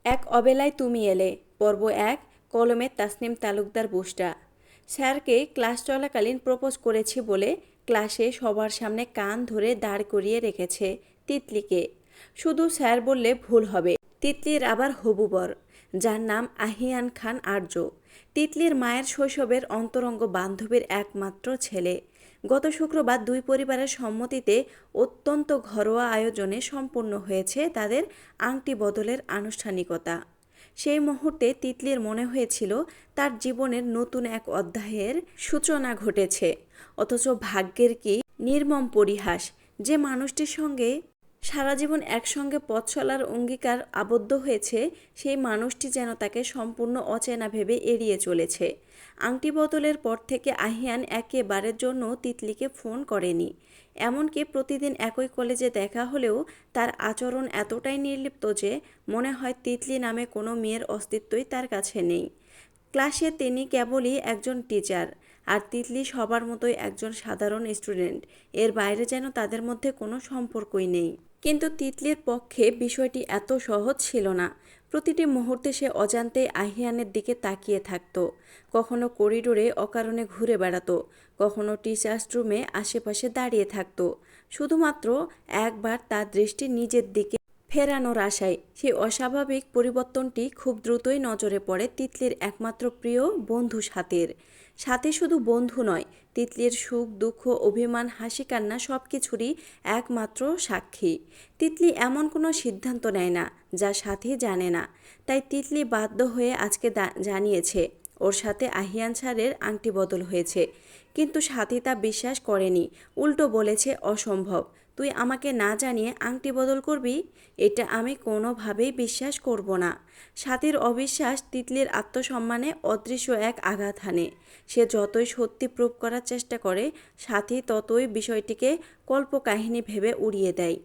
এক অবেলায় তুমি এলে পর্ব ১ কলমে তাসনিম তালুকদার বুসরা। স্যারকে ক্লাস চলাকালীন প্রপোজ করেছি বলে ক্লাসে সবার সামনে কান ধরে দাঁড় করিয়ে রেখেছে তিতলিকে। শুধু স্যার বললে ভুল হবে। তিতলির আবার হবু বর, যার নাম আহিয়ান খান আর্য। তিতলির মায়ের শৈশবের অন্তরঙ্গ বান্ধবীর একমাত্র ছেলে। গত শুক্রবার দুই পরিবারের সম্মতিতে অত্যন্ত ঘরোয়া আয়োজনে সম্পন্ন হয়েছে তাদের আংটি বদলের আনুষ্ঠানিকতা। সেই মুহূর্তে তিতলির মনে হয়েছিল তার জীবনের নতুন এক অধ্যায়ের সূচনা ঘটেছে। অথচ ভাগ্যের কি নির্মম পরিহাস, যে মানুষটির সঙ্গে সারা জীবন একসঙ্গে পথ চলার অঙ্গীকার আবদ্ধ হয়েছে, সেই মানুষটি যেন তাকে সম্পূর্ণ অচেনা ভেবে এড়িয়ে চলেছে। আংটি বদলের পর থেকে আহিয়ান একেবারের জন্য তিতলিকে ফোন করেনি। এমনকি প্রতিদিন একই কলেজে দেখা হলেও তার আচরণ এতটাই নির্লিপ্ত যে মনে হয় তিতলি নামে কোনো মেয়ের অস্তিত্বই তার কাছে নেই। ক্লাসে তিনি কেবলই একজন টিচার, আর তিতলি সবার মতোই একজন সাধারণ স্টুডেন্ট। এর বাইরে যেন তাদের মধ্যে কোনো সম্পর্কই নেই। কিন্তু তিতলির পক্ষে বিষয়টি এত সহজ ছিল না। প্রতিটি মুহূর্তে সে অজান্তেই আহিয়ানের দিকে তাকিয়ে থাকত। কখনো করিডোরে অকারণে ঘুরে বেড়াতো, কখনো টিচার্স রুমে আশেপাশে দাঁড়িয়ে থাকতো, শুধুমাত্র একবার তার দৃষ্টি নিজের দিকে ফেরানোর আশায়। সেই অস্বাভাবিক পরিবর্তনটি খুব দ্রুতই নজরে পড়ে তিতলির একমাত্র প্রিয় বন্ধু সাথীর। সাথী শুধু বন্ধু নয়, তিতলির সুখ দুঃখ অভিমান হাসি কান্না সব কিছুরই একমাত্র সাক্ষী। তিতলি এমন কোনো সিদ্ধান্ত নেয় না যা সাথী জানে না। তাই তিতলি বাধ্য হয়ে আজকে জানিয়েছে ওর সাথে আহিয়ান স্যারের আংটি বদল হয়েছে। কিন্তু সাথী তা বিশ্বাস করেনি, উল্টো বলেছে অসম্ভব। তুই আমাকে না জানিয়ে আংটি বদল করবি? এটা আমি কোনোভাবেই বিশ্বাস করব না। সাথীর অবিশ্বাস তিতলির আত্মসম্মানে অদৃশ্য এক আঘাত হানে। সে যতই সত্যি প্রুভ করার চেষ্টা করে, সাথী ততই বিষয়টিকে কল্পকাহিনী ভেবে উড়িয়ে দেয়।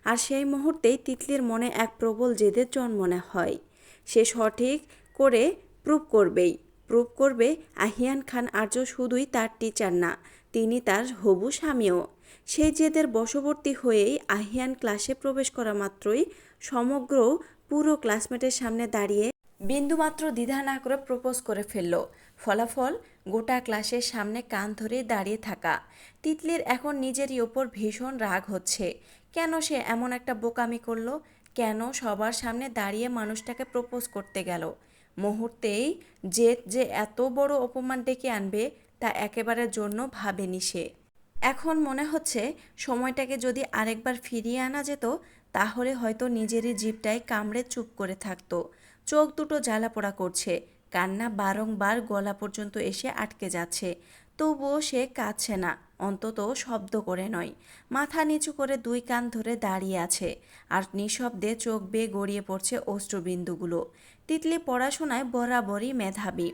আর সেই মুহূর্তেই তিতলির মনে এক প্রবল জেদের জন্ম হয়। সে সঠিক করে প্রুভ করবে আহিয়ান খান আর্য শুধুই তার টিচার না, তিনি তার হবু স্বামীও। সেই জেদের বশবর্তী হয়েই আহিয়ান ক্লাসে প্রবেশ করা মাত্রই সমগ্র পুরো ক্লাসমেটের সামনে দাঁড়িয়ে বিন্দুমাত্র দ্বিধা না করে প্রপোজ করে ফেলল। ফলাফল, গোটা ক্লাসের সামনে কান ধরে দাঁড়িয়ে থাকা তিতলির এখন নিজেরই ওপর ভীষণ রাগ হচ্ছে। কেন সে এমন একটা বোকামি করলো? কেন সবার সামনে দাঁড়িয়ে মানুষটাকে প্রপোজ করতে গেল? মুহূর্তেই যে এত বড় অপমান ডেকে আনবে তা একেবারের জন্য ভাবেনি সে। এখন মনে হচ্ছে সময়টাকে যদি আরেকবার ফিরিয়ে আনা যেত, তাহলে হয়তো নিজেরই জিভটায় কামড়ে চুপ করে থাকতো। চোখ দুটো জ্বালাপোড়া করছে, কান্না বারংবার গলা পর্যন্ত এসে আটকে যাচ্ছে। তবুও সে কাঁদছে না, অন্তত শব্দ করে নয়। মাথা নিচু করে দুই কান ধরে দাঁড়িয়ে আছে, আর নিঃশব্দে চোখ বেয়ে গড়িয়ে পড়ছে অশ্রুবিন্দুগুলো। তিতলি পড়াশোনায় বরাবরই মেধাবী,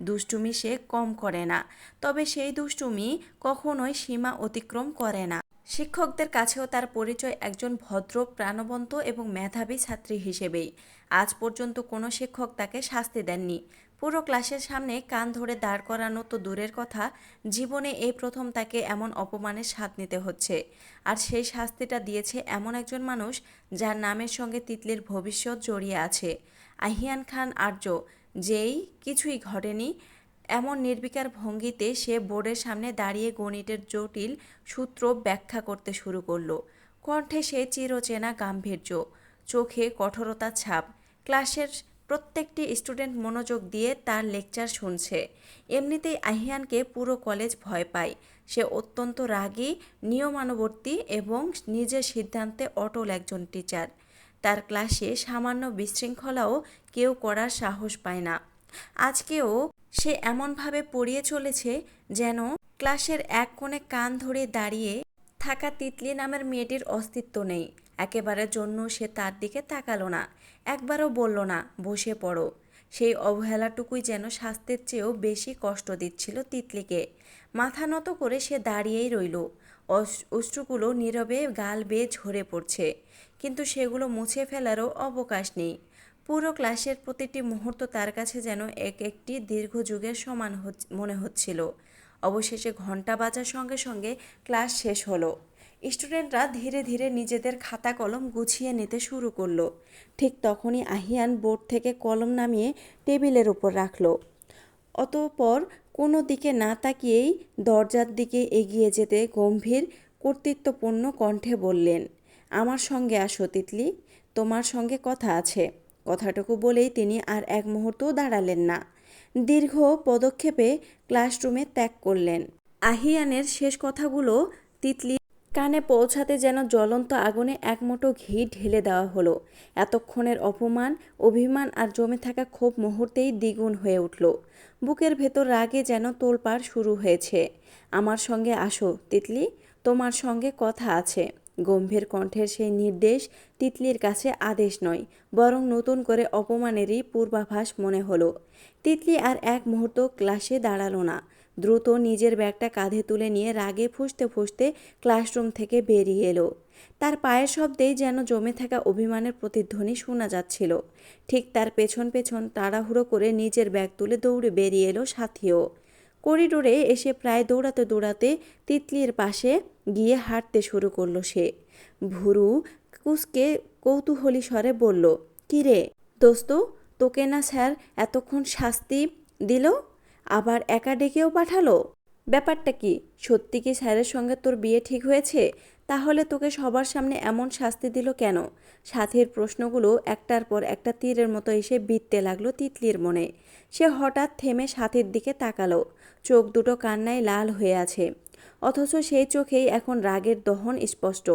দুষ্টুমি সে কম করে না। তবে সেই দুষ্টুমি কখনোই সীমা অতিক্রম করে না। শিক্ষকদের কাছেও তার পরিচয় একজন ভদ্র, প্রাণবন্ত এবং মেধাবী ছাত্রী হিসেবেই। আজ পর্যন্ত কোনো শিক্ষক তাকে শাস্তি দেননি। পুরো ক্লাসের সামনে কান ধরে দাঁড় করানো তো দূরের কথা, জীবনে এই প্রথম তাকে এমন অপমানের স্বাদ নিতে হচ্ছে। আর সেই শাস্তিটা দিয়েছে এমন একজন মানুষ যার নামের সঙ্গে তিতলির ভবিষ্যৎ জড়িয়ে আছে। আহিয়ান খান আর্য। যেই কিছুই ঘটেনি এমন নির্বিকার ভঙ্গিতে সে বোর্ডের সামনে দাঁড়িয়ে গণিতের জটিল সূত্র ব্যাখ্যা করতে শুরু করলো। কণ্ঠে সে চিরচেনা গাম্ভীর্য, চোখে কঠোরতার ছাপ। ক্লাসের প্রত্যেকটি স্টুডেন্ট মনোযোগ দিয়ে তার লেকচার শুনছে। এমনিতেই আহিয়ানকে পুরো কলেজ ভয় পায়। সে অত্যন্ত রাগী, নিয়মানুবর্তী এবং নিজের সিদ্ধান্তে অটল একজন টিচার। তার ক্লাসে সামান্য বিশৃঙ্খলাও কেউ করার সাহস পায় না। আজকেও সে এমনভাবে পড়িয়ে চলেছে যেন ক্লাসের এক কোণে কান ধরে দাঁড়িয়ে থাকা তিতলি নামের মেয়েটির অস্তিত্ব নেই। একেবারের জন্য সে তার দিকে তাকালো না, একবারও বলল না বসে পড়ো। সেই অবহেলাটুকুই যেন শাস্তির চেয়েও বেশি কষ্ট দিচ্ছিল তিতলিকে। মাথা নত করে সে দাঁড়িয়েই রইল। অশ্রুগুলো নীরবে গাল বেয়ে ঝরে পড়ছে, কিন্তু সেগুলো মুছে ফেলারও অবকাশ নেই। পুরো ক্লাসের প্রতিটি মুহূর্ত তার কাছে যেন এক একটি দীর্ঘ যুগের সমান মনে হচ্ছিল। অবশেষে ঘন্টা বাজার সঙ্গে সঙ্গে ক্লাস শেষ হলো। স্টুডেন্টরা ধীরে ধীরে নিজেদের খাতা কলম গুছিয়ে নিতে শুরু করলো। ঠিক তখনই আহিয়ান বোর্ড থেকে কলম নামিয়ে টেবিলের উপর রাখলো। অতঃপর কোনো দিকে না তাকিয়েই দরজার দিকে এগিয়ে যেতে গম্ভীর কর্তৃত্বপূর্ণ কণ্ঠে বললেন, আমার সঙ্গে আসো তিতলি, তোমার সঙ্গে কথা আছে। কথাটুকু বলেই তিনি আর এক মুহূর্তও দাঁড়ালেন না। দীর্ঘ পদক্ষেপে ক্লাসরুমে ত্যাগ করলেন। আহিয়ানের শেষ কথাগুলো তিতলি কানে পৌঁছাতে যেন জ্বলন্ত আগুনে এক মুঠো ঘি ঢেলে দেওয়া হলো। এতক্ষণের অপমান, অভিমান আর জমে থাকা ক্ষোভ মুহূর্তেই দ্বিগুণ হয়ে উঠল। বুকের ভেতর রাগে যেন তোলপাড় শুরু হয়েছে। আমার সঙ্গে আসো তিতলি, তোমার সঙ্গে কথা আছে। গম্ভীর কণ্ঠের সেই নির্দেশ তিতলির কাছে আদেশ নয়, বরং নতুন করে অপমানেরই পূর্বাভাস মনে হলো। তিতলি আর এক মুহূর্ত ক্লাসে দাঁড়ালো না। দ্রুত নিজের ব্যাগটা কাঁধে তুলে নিয়ে রাগে ফুঁসতে ফুঁসতে ক্লাসরুম থেকে বেরিয়ে এলো। তার পায়ের শব্দেই যেন জমে থাকা অভিমানের প্রতিধ্বনি শোনা যাচ্ছিল। ঠিক তার পেছন পেছন তাড়াহুড়ো করে নিজের ব্যাগ তুলে দৌড়ে বেরিয়ে এলো সাথীও। করিডোরে এসে প্রায় দৌড়াতে দৌড়াতে তিতলির পাশে গিয়ে হাঁটতে শুরু করলো সে। ভুরু কুঁচকে কৌতূহলী স্বরে বলল, কিরে দোস্ত, তোকে না স্যার এতক্ষণ শাস্তি দিল, আবার একা ডেকেও পাঠালো? ব্যাপারটা কি? সত্যি কি স্যারের সঙ্গে তোর বিয়ে ঠিক হয়েছে? তাহলে তোকে সবার সামনে এমন শাস্তি দিল কেন? সাথীর প্রশ্নগুলো একটার পর একটা তীরের মতো এসে বিঁধতে লাগলো তিতলির মনে। সে হঠাৎ থেমে সাথীর দিকে তাকালো। চোখ দুটো কান্নায় লাল হয়ে আছে, অথচ সেই চোখেই এখন রাগের দহন স্পষ্ট।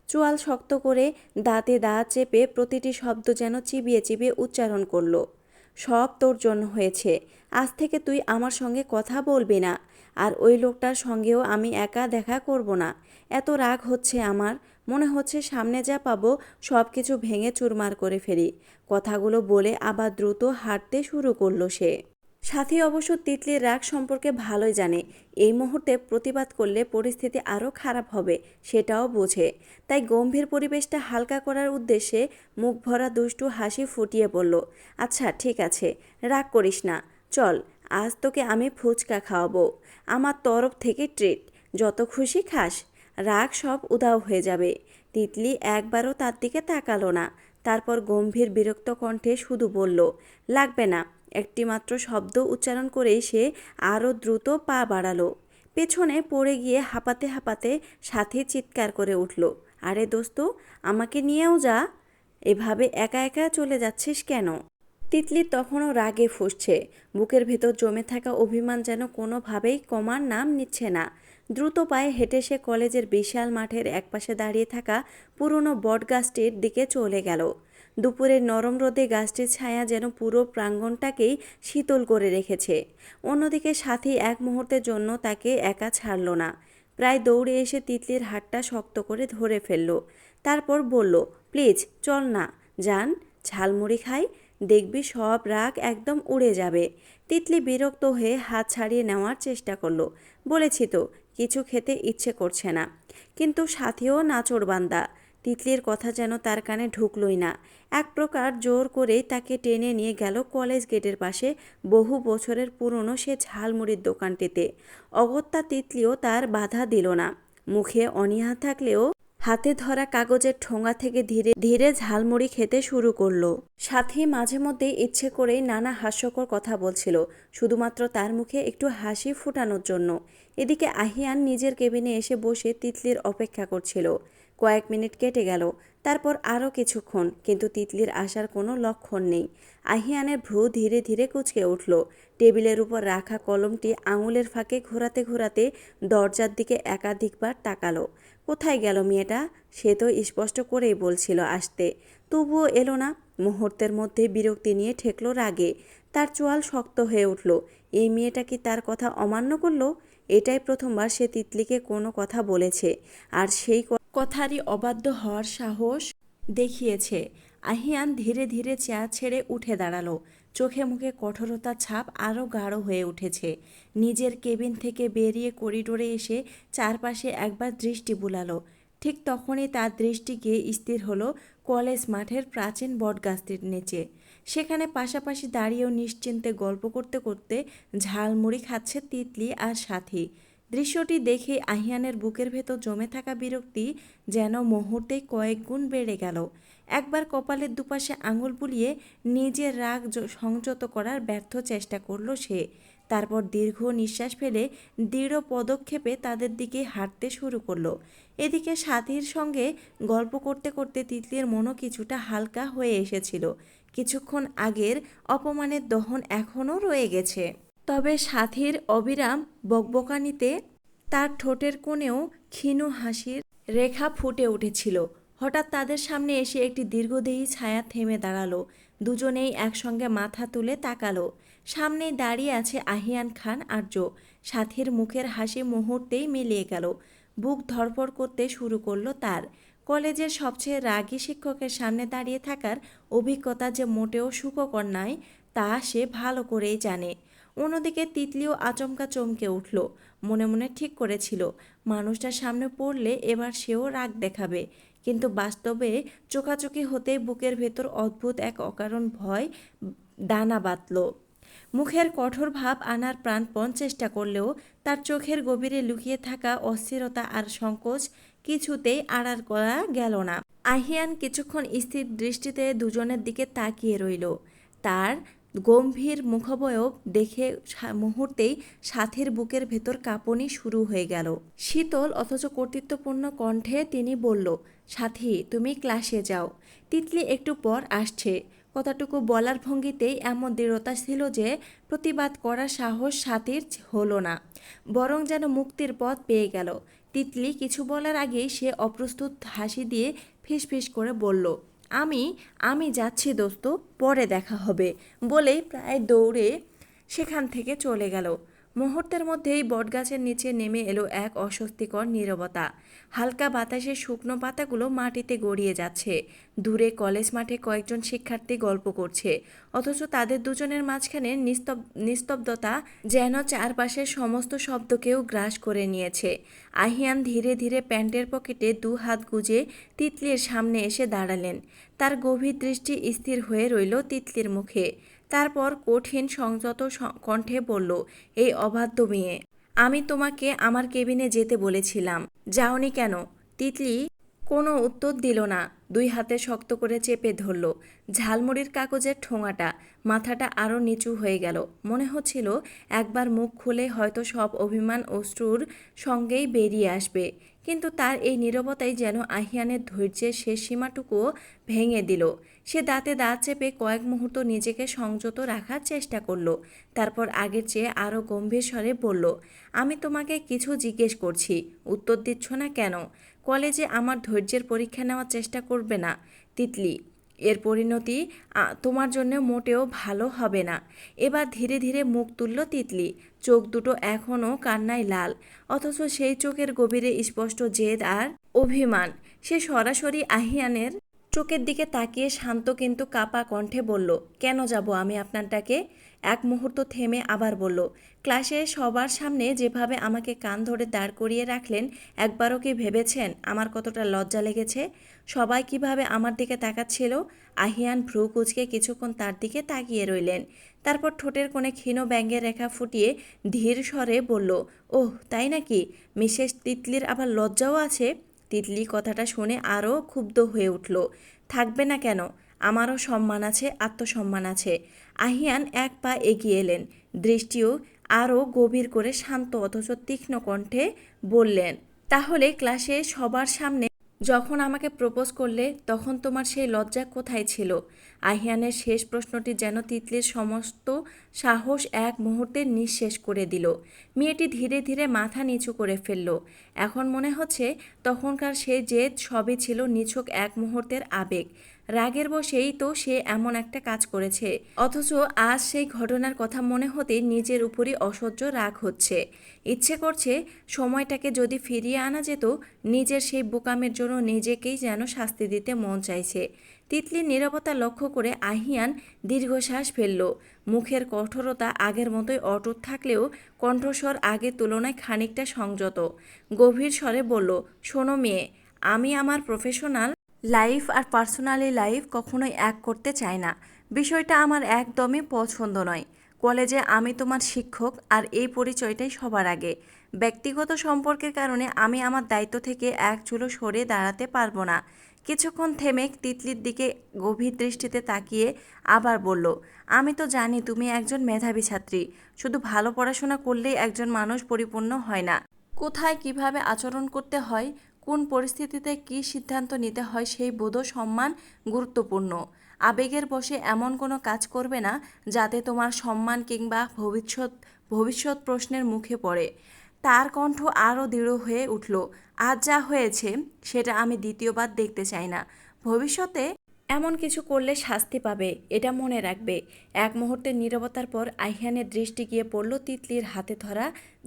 চোয়াল শক্ত করে দাঁতে দাঁত চেপে প্রতিটি শব্দ যেন চিবিয়ে চিবিয়ে উচ্চারণ করলো, সব তোর জন্য হয়েছে। আজ থেকে তুই আমার সঙ্গে কথা বলবি না, আর ওই লোকটার সঙ্গেও আমি একা দেখা করব না। এত রাগ হচ্ছে আমার, মনে হচ্ছে সামনে যা পাবো সব কিছু ভেঙে চুরমার করে ফেলি। কথাগুলো বলে আবার দ্রুত হাঁটতে শুরু করলো সে। সাথী অবশ্য তিতলির রাগ সম্পর্কে ভালোই জানে। এই মুহূর্তে প্রতিবাদ করলে পরিস্থিতি আরও খারাপ হবে, সেটাও বোঝে। তাই গম্ভীর পরিবেশটা হালকা করার উদ্দেশ্যে মুখ ভরা দুষ্টু হাসি ফুটিয়ে বলল, আচ্ছা ঠিক আছে, রাগ করিস না, চল আজ তোকে আমি ফুচকা খাওয়াবো, আমার তরফ থেকে ট্রিট, যত খুশি খাস, রাগ সব উধাও হয়ে যাবে। তিতলি একবারও তার দিকে তাকালো না। তারপর গম্ভীর বিরক্ত কণ্ঠে শুধু বলল, লাগবে না। একটি মাত্র শব্দ উচ্চারণ করেই সে আরও দ্রুত পা বাড়ালো। পেছনে পড়ে গিয়ে হাঁপাতে হাঁপাতে সাথী চিৎকার করে উঠল, আরে দোস্ত, আমাকে নিয়েও যা, এভাবে একা একা চলে যাচ্ছিস কেন? তিতলি তখনও রাগে ফুঁসছে। বুকের ভেতর জমে থাকা অভিমান যেন কোনোভাবেই কমার নাম নিচ্ছে না। দ্রুত পায়ে হেঁটে সে কলেজের বিশাল মাঠের একপাশে দাঁড়িয়ে থাকা পুরনো বটগাছটির দিকে চলে গেল। দুপুরের নরম রোদে গাছটির ছায়া যেন পুরো প্রাঙ্গণটাকেই শীতল করে রেখেছে। অন্যদিকে সাথী এক মুহূর্তের জন্য তাকে একা ছাড়ল না। প্রায় দৌড়ে এসে তিতলির হাতটা শক্ত করে ধরে ফেলল। তারপর বলল, প্লিজ চল না, যান, ঝালমুড়ি খাই, দেখবি সব রাগ একদম উড়ে যাবে। তিতলি বিরক্ত হয়ে হাত ছাড়িয়ে নেওয়ার চেষ্টা করলো। বলেছি তো, কিছু খেতে ইচ্ছে করছে না। কিন্তু সাথীও নাছোড়বান্দা। তিতলির কথা যেন তার কানে ঢুকলই না। এক প্রকার জোর করেই তাকে টেনে নিয়ে গেল কলেজ গেটের পাশে বহু বছরের পুরনো সে ঝালমুড়ির দোকানটিতে। অগত্যা তিতলিও তার বাধা দিল না। মুখে অনীহা থাকলেও হাতে ধরা কাগজের ঠোঙা থেকে ধীরে ধীরে ঝালমুড়ি খেতে শুরু করলো। সাথী মাঝে মধ্যে ইচ্ছে করেই নানা হাস্যকর কথা বলছিল, শুধুমাত্র তার মুখে একটু হাসি ফুটানোর জন্য। এদিকে আহিয়ান নিজের কেবিনে এসে বসে তিতলির অপেক্ষা করছিল। কয়েক মিনিট কেটে গেল, তারপর আরও কিছুক্ষণ, কিন্তু তিতলির আসার কোনো লক্ষণ নেই। আহিয়ানের ভ্রু ধীরে ধীরে কুঁচকে উঠল। টেবিলের উপর রাখা কলমটি আঙুলের ফাঁকে ঘোরাতে ঘোরাতে দরজার দিকে একাধিকবার তাকালো। কোথায় গেল মেয়েটা? সে তো স্পষ্ট করেই বলছিল আসতে, তবুও এলো না। মুহূর্তের মধ্যে বিরক্তি নিয়ে ঠেকল রাগে। তার চোয়াল শক্ত হয়ে উঠল। এই মেয়েটা কি তার কথা অমান্য করলো? এটাই প্রথমবার সে তিতলিকে কোনো কথা বলেছে, আর সেই কথারই অবাধ্য হওয়ার সাহস দেখিয়েছে। আহিয়ান ধীরে ধীরে চেয়ার ছেড়ে উঠে দাঁড়ালো। চোখে মুখে কঠোরতার ছাপ আরও গাঢ় হয়ে উঠেছে। নিজের কেবিন থেকে বেরিয়ে করিডোরে এসে চারপাশে একবার দৃষ্টি বুলালো। ঠিক তখনই তার দৃষ্টি গিয়ে স্থির হলো কলেজ মাঠের প্রাচীন বটগাছটির নিচে। সেখানে পাশাপাশি দাঁড়িয়েও নিশ্চিন্তে গল্প করতে করতে ঝালমুড়ি খাচ্ছে তিতলি আর সাথী। দৃশ্যটি দেখে আহিয়ানের বুকের ভেতর জমে থাকা বিরক্তি যেন মুহূর্তেই কয়েক গুণ বেড়ে গেল। একবার কপালের দুপাশে আঙুল বুলিয়ে নিজের রাগ সংযত করার ব্যর্থ চেষ্টা করল সে। তারপর দীর্ঘ নিঃশ্বাস ফেলে দৃঢ় পদক্ষেপে তাদের দিকে হাঁটতে শুরু করলো। এদিকে সাথীর সঙ্গে গল্প করতে করতে তিতলির মনও কিছুটা হালকা হয়ে এসেছিল। কিছুক্ষণ আগের অপমানের দহন এখনও রয়ে গেছে, তবে সাথীর অবিরাম বকবকানিতে তার ঠোঁটের কোণেও ক্ষীণ হাসির রেখা ফুটে উঠেছিল। হঠাৎ তাদের সামনে এসে একটি দীর্ঘদেহী ছায়া থেমে দাঁড়ালো। দুজনেই একসঙ্গে মাথা তুলে তাকালো। সামনেই দাঁড়িয়ে আছে আহিয়ান খান আর্য। সাথীর মুখের হাসি মুহূর্তেই মিলিয়ে গেল। বুক ধড়ফড় করতে শুরু করলো তার। কলেজের সবচেয়ে রাগী শিক্ষকের সামনে দাঁড়িয়ে থাকার অভিজ্ঞতা যে মোটেও সুখকর নয় তা সে ভালো করেই জানে। অন্যদিকে তিতলিও আচমকা চমকে উঠল। মনে মনে ঠিক করেছিল মানুষটার সামনে পড়লে এবার সেও রাগ দেখাবে, কিন্তু বাস্তবে চোখাচোখি হতেই বুকের ভেতর অদ্ভুত এক অকারণ ভয় দানা বাঁধল। মুখের কঠোর ভাব আনার প্রাণপণ চেষ্টা করলেও তার চোখের গভীরে লুকিয়ে থাকা অস্থিরতা আর সংকোচ কিছুতেই আড়াল করা গেল না। আহিয়ান কিছুক্ষণ স্থির দৃষ্টিতে দুজনের দিকে তাকিয়ে রইল। তার গম্ভীর মুখাবয়ব দেখে মুহূর্তেই সাথীর বুকের ভেতর কাঁপুনি শুরু হয়ে গেল। শীতল অথচ কর্তৃত্বপূর্ণ কণ্ঠে তিনি বলল, সাথী তুমি ক্লাসে যাও, তিতলি একটু পর আসছে। কথাটুকু বলার ভঙ্গিতেই এমন দৃঢ়তা ছিল যে প্রতিবাদ করার সাহস সাথীর হলো না, বরং যেন মুক্তির পথ পেয়ে গেল। তিতলি কিছু বলার আগেই সে অপ্রস্তুত হাসি দিয়ে ফিসফিস করে বলল, আমি যাচ্ছি দোস্ত, পরে দেখা হবে, বলেই প্রায় দৌড়ে সেখান থেকে চলে গেল। মুহূর্তের মধ্যেই বটগাছের নিচে নেমে এলো এক অস্বস্তিকর নীরবতা। হালকা বাতাসে শুকনো পাতাগুলো মাটিতে গড়িয়ে যাচ্ছে। দূরে কলেজ মাঠে কয়েকজন শিক্ষার্থী গল্প করছে, অথচ তাদের দুজনের মাঝখানে নিস্তব্ধতা যেন চারপাশের সমস্ত শব্দকেও গ্রাস করে নিয়েছে। আহিয়ান ধীরে ধীরে প্যান্টের পকেটে দু হাত গুজে তিতলির সামনে এসে দাঁড়ালেন। তার গভীর দৃষ্টি স্থির হয়ে রইল তিতলির মুখে। তারপর কঠিন সংযত কণ্ঠে বলল, এই অবাধ্য মেয়ে, আমি তোমাকে আমার কেবিনে যেতে বলেছিলাম, যাওনি কেন? তিতলি কোনো উত্তর দিল না। দুই হাতে শক্ত করে চেপে ধরল ঝালমুড়ির কাগজের ঠোঙাটা। মাথাটা আরও নিচু হয়ে গেল। মনে হচ্ছিল একবার মুখ খুলে হয়তো সব অভিমান অশ্রুর সঙ্গেই বেরিয়ে আসবে, কিন্তু তার এই নীরবতাই যেন আহিয়ানের ধৈর্যের শেষ সীমাটুকুও ভেঙে দিল। সে দাঁতে দাঁত চেপে কয়েক মুহূর্ত নিজেকে সংযত রাখার চেষ্টা করল। তারপর আগের চেয়ে আরও গম্ভীর স্বরে বলল, আমি তোমাকে কিছু জিজ্ঞেস করছি, উত্তর দিচ্ছ না কেন? কলেজে আমার ধৈর্যের পরীক্ষা নেওয়ার চেষ্টা করবে না তিতলি, এর পরিণতি তোমার জন্য মোটেও ভালো হবে না। এবার ধীরে ধীরে মুখ তুলল তিতলি। চোখ দুটো এখনও কান্নায় লাল, অথচ সেই চোখের গভীরে স্পষ্ট জেদ আর অভিমান। সে সরাসরি আহিয়ানের চোখের দিকে তাকিয়ে শান্ত কিন্তু কাপা কণ্ঠে বলল, কেন যাব আমি আপনার ডাকে? এক মুহূর্ত থেমে আবার বলল, ক্লাসে সবার সামনে যেভাবে আমাকে কান ধরে দাঁড় করিয়ে রাখলেন, একবারও কি ভেবেছেন আমার কতটা লজ্জা লেগেছে? সবাই কিভাবে আমার দিকে তাকাচ্ছিল? আহিয়ান ভ্রু কুঁচকে কিছুক্ষণ তার দিকে তাকিয়ে রইলেন। তারপর ঠোঁটের কোণে ক্ষীণ ব্যঙ্গের রেখা ফুটিয়ে ধীর স্বরে বলল, ওহ তাই নাকি? মিসেস তিতলির আবার লজ্জাও আছে? তিতলি কথাটা শুনে আরও ক্ষুব্ধ হয়ে উঠল। থাকবে না কেন? আমারও সম্মান আছে, আত্মসম্মান আছে। আহিয়ান এক পা এগিয়ে এলেন, দৃষ্টিও আরও গভীর করে শান্ত অথচ তীক্ষ্ণ কণ্ঠে বললেন, তাহলে ক্লাসে সবার সামনে যখন আমাকে প্রপোজ করলে তখন তোমার সেই লজ্জা কোথায় ছিল? আহিয়ানের শেষ প্রশ্নটি যেন তিতলির সমস্ত সাহস এক মুহূর্তে নিঃশেষ করে দিল। মেয়েটি ধীরে ধীরে মাথা নিচু করে ফেলল। এখন মনে হচ্ছে তখনকার সেই জেদ সবই ছিল নিছক এক মুহূর্তের আবেগ। রাগের বশেই তো সে এমন একটা কাজ করেছে, অথচ আজ সেই ঘটনার কথা মনে হতেই নিজের উপরই অসহ্য রাগ হচ্ছে। ইচ্ছে করছে সময়টাকে যদি ফিরিয়ে আনা যেত, নিজের সেই বোকামের জন্য নিজেকেই যেন শাস্তি দিতে মন চাইছে। তিতলির নীরবতা লক্ষ্য করে আহিয়ান দীর্ঘশ্বাস ফেলল। মুখের কঠোরতা আগের মতোই অটুট থাকলেও কণ্ঠস্বর আগের তুলনায় খানিকটা সংযত। গভীর স্বরে বলল, শোনো মেয়ে, আমি আমার প্রফেশনাল লাইফ আর পার্সোনালি লাইফ কখনোই এক করতে চাই না। বিষয়টা আমার একদমই পছন্দ নয়। কলেজে আমি তোমার শিক্ষক, আর এই পরিচয়টাই সবার আগে। ব্যক্তিগত সম্পর্কের কারণে আমি আমার দায়িত্ব থেকে এক চুলো সরে দাঁড়াতে পারবো না। কিছুক্ষণ থেমে তিতলির দিকে গভীর দৃষ্টিতে তাকিয়ে আবার বলল, আমি তো জানি তুমি একজন মেধাবী ছাত্রী। শুধু ভালো পড়াশোনা করলেই একজন মানুষ পরিপূর্ণ হয় না। কোথায় কিভাবে আচরণ করতে হয়, কোন পরিস্থিতিতে কী সিদ্ধান্ত নিতে হয় সেই বোধ সম্মান গুরুত্বপূর্ণ। আবেগের বশে এমন কোনো কাজ করবে না যাতে তোমার সম্মান কিংবা ভবিষ্যৎ প্রশ্নের মুখে পড়ে। তার কণ্ঠ আরও দৃঢ় হয়ে উঠল। আজ যা হয়েছে সেটা আমি দ্বিতীয়বার দেখতে চাই না। ভবিষ্যতে এমন কিছু করলে শাস্তি পাবে, এটা মনে রাখবে। এক মুহূর্তের নীরবতার পর আইহানের দৃষ্টি গিয়ে পড়ল তিতলির হাতে ধরা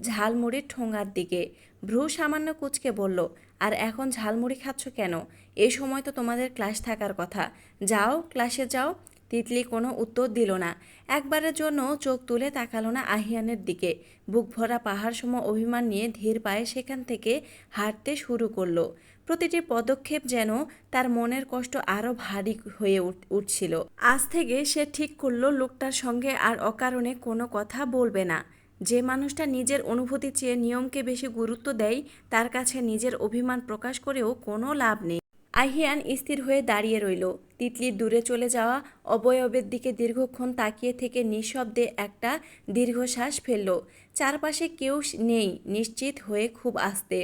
ঝালমুড়ির ঠোঙার দিকে। ভ্রু সামান্য কুঁচকে বলল, আর এখন ঝালমুড়ি খাচ্ছ কেন? এই সময় তো তোমাদের ক্লাস থাকার কথা। যাও, ক্লাসে যাও। তিতলি কোনো উত্তর দিল না। একবারের জন্য চোখ তুলে তাকালো না আহিয়ানের দিকে। বুক ভরা পাহাড় সম অভিমান নিয়ে ধীর পায়ে সেখান থেকে হাঁটতে শুরু করলো। প্রতিটি পদক্ষেপ যেন তার মনের কষ্ট আরও ভারী হয়ে উঠছিল। আজ থেকে সে ঠিক করলো লোকটার সঙ্গে আর অকারণে কোনো কথা বলবে না। যে মানুষটা নিজের অনুভূতি চেয়ে নিয়মকে বেশি গুরুত্ব দেয়, তার কাছে নিজের অভিমান প্রকাশ করেও কোনো লাভ নেই। আহিয়ান স্থির হয়ে দাঁড়িয়ে রইল। তিতলির দূরে চলে যাওয়া অবয়বের দিকে দীর্ঘক্ষণ তাকিয়ে থেকে নিঃশব্দে একটা দীর্ঘশ্বাস ফেলল। চারপাশে কেউ নেই, নিশ্চিত হয়ে খুব আস্তে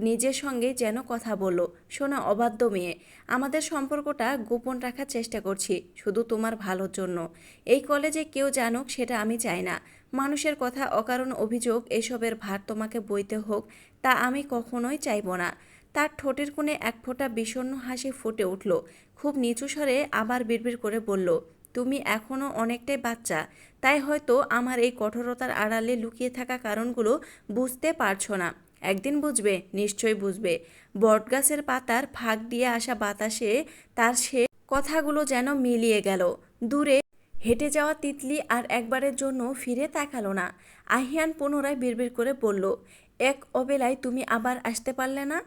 নিজের সঙ্গে যেন কথা বলল, শোনো অবাধ্য মেয়ে, আমাদের সম্পর্কটা গোপন রাখার চেষ্টা করছি শুধু তোমার ভালোর জন্য। এই কলেজে কেউ জানুক সেটা আমি চাই না। মানুষের কথা, অকারণ অভিযোগ, এসবের ভার তোমাকে বইতে হোক তা আমি কখনোই চাইব না। তার ঠোঁটের কোণে এক ফোঁটা বিষণ্ণ হাসি ফুটে উঠল। খুব নিচু স্বরে আবার বিড়বিড় করে বলল, তুমি এখনও অনেকটাই বাচ্চা, তাই হয়তো আমার এই কঠোরতার আড়ালে লুকিয়ে থাকা কারণগুলো বুঝতে পারছো না। একদিন বুঝবে, নিশ্চয়ই বুঝবে। বটগাছের পাতার ফাঁক দিয়ে আসা বাতাসে তার সে কথাগুলো যেন মিলিয়ে গেল। দূরে হেঁটে যাওয়া তিতলি আর একবারের জন্য ফিরে তাকালো না। আহিয়ান পুনরায় বিড়বিড় করে বলল, এক অবেলায় তুমি আবার আসতে পারলে না?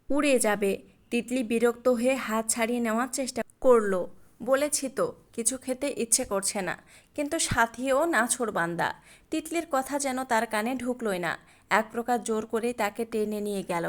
উড়ে যাবে। তিতলি বিরক্ত হয়ে হাত ছাড়িয়ে নেওয়ার চেষ্টা করলো। বলেছি তো, কিছু খেতে ইচ্ছে করছে না। কিন্তু সাথীও নাছোড়বান্দা। তিতলির কথা যেন তার কানে ঢুকলোই না। এক প্রকার জোর করেই তাকে টেনে নিয়ে গেল।